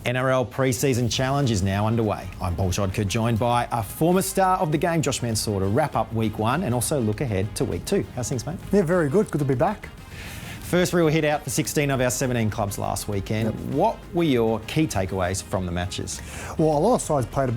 NRL pre-season challenge is now underway. I'm Paul Grzadka, joined by a former star of the game, Josh Mansour, to wrap up week 1 and also look ahead to week 2. How's things, mate? Yeah, very good. Good to be back. First real hit out for 16 of our 17 clubs last weekend. Yep. What were your key takeaways from the matches? Well, a lot of sides played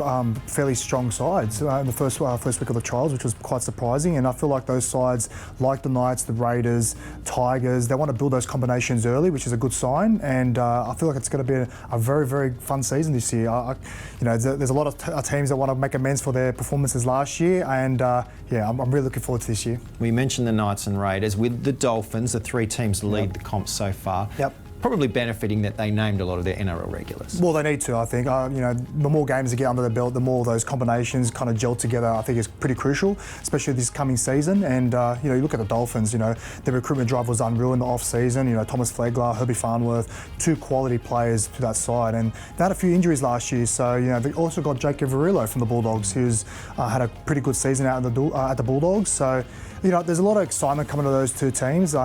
fairly strong sides in the first week of the trials, which was quite surprising. And I feel like those sides, like the Knights, the Raiders, Tigers, they want to build those combinations early, which is a good sign. And I feel like it's going to be a very, very fun season this year. There's a lot of teams that want to make amends for their performances last year. And I'm really looking forward to this year. We mentioned the Knights and Raiders. With the Dolphins, the three teams lead the comp so far. Yep. Probably benefiting that they named a lot of their NRL regulars. Well, they need to, I think. The more games they get under their belt, the more those combinations kind of gel together, I think is pretty crucial, especially this coming season. And, you look at the Dolphins, their recruitment drive was unreal in the off-season. Thomas Flegler, Herbie Farnworth, two quality players to that side. And they had a few injuries last year. So, they also got Jake Averillo from the Bulldogs, who's had a pretty good season out at the Bulldogs. So, there's a lot of excitement coming to those two teams,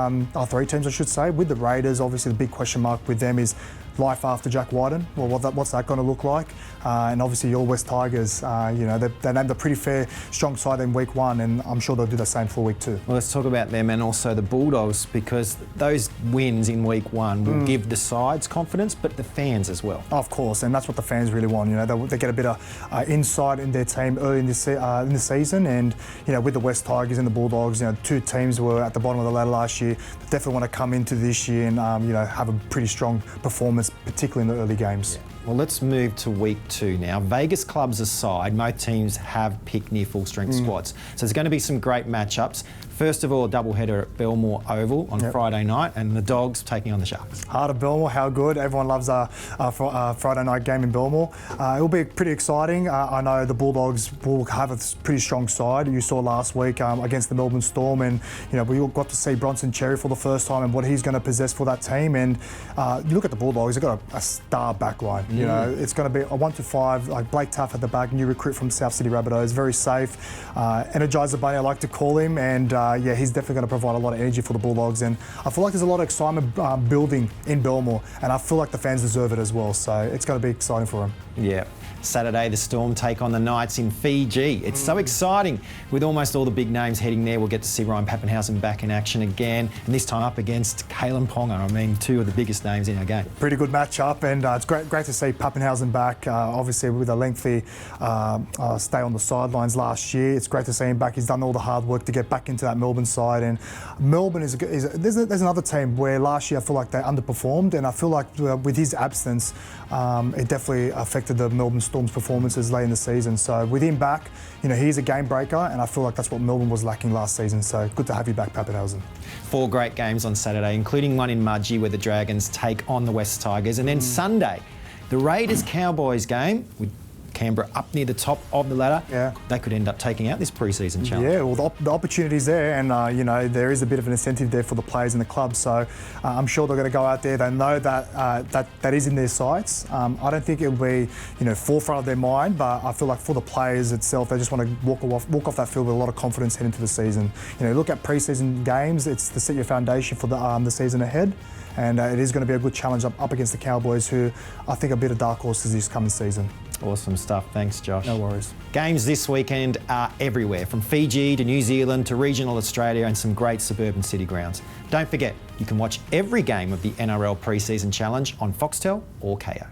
three teams I should say. With the Raiders, obviously the big question mark with them is life after Jack Wyden. Well, what's that going to look like? And obviously your West Tigers, they named a pretty fair, strong side in week 1, and I'm sure they'll do the same for week 2. Well, let's talk about them and also the Bulldogs, because those wins in week 1 will give the sides confidence, but the fans as well. Of course, and that's what the fans really want. They get a bit of insight in their team early in the season, and with the West Tigers and the Bulldogs, two teams were at the bottom of the ladder last year. They definitely want to come into this year and have a pretty strong performance, particularly in the early games. Yeah. Well, let's move to week 2 now. Vegas clubs aside, most teams have picked near full-strength squads. So there's going to be some great matchups. First of all, a doubleheader at Belmore Oval on Friday night, and the Dogs taking on the Sharks. Heart of Belmore, how good. Everyone loves a Friday night game in Belmore. It'll be pretty exciting. I know the Bulldogs will have a pretty strong side. You saw last week against the Melbourne Storm, and we all got to see Bronson Cherry for the first time and what he's going to possess for that team. And you look at the Bulldogs, they've got a star backline. It's going to be a 1 to 5, like Blake Taff at the back, new recruit from South Sydney Rabbitohs, very safe. Energizer Bunny, I like to call him, and he's definitely going to provide a lot of energy for the Bulldogs. And I feel like there's a lot of excitement building in Belmore, and I feel like the fans deserve it as well. So it's going to be exciting for them. Yeah. Saturday, the Storm take on the Knights in Fiji. It's so exciting. With almost all the big names heading there, we'll get to see Ryan Papenhuyzen back in action again, and this time up against Kalen Ponga. I mean, two of the biggest names in our game. Pretty good match-up, and it's great to see Papenhuyzen back. Obviously, with a lengthy stay on the sidelines last year, it's great to see him back. He's done all the hard work to get back into that Melbourne side, and Melbourne there's another team where last year I feel like they underperformed, and I feel like with his absence, it definitely affected the Melbourne Storm's performances late in the season. So with him back, he's a game breaker, and I feel like that's what Melbourne was lacking last season. So good to have you back, Papenhuyzen. 4 great games on Saturday, including one in Mudgee where the Dragons take on the West Tigers, and then Sunday, the Raiders-Cowboys game with Canberra up near the top of the ladder. Yeah. They could end up taking out this pre-season challenge. Yeah, well, the opportunity's there, and there is a bit of an incentive there for the players in the club. So I'm sure they're going to go out there. They know that is in their sights. I don't think it'll be forefront of their mind, but I feel like for the players itself, they just want to walk off that field with a lot of confidence heading into the season. Look at pre-season games. It's to set your foundation for the season ahead. And it is going to be a good challenge up against the Cowboys, who I think are a bit of dark horses this coming season. Awesome stuff. Thanks, Josh. No worries. Games this weekend are everywhere, from Fiji to New Zealand to regional Australia and some great suburban city grounds. Don't forget, you can watch every game of the NRL pre-season challenge on Foxtel or Kayo.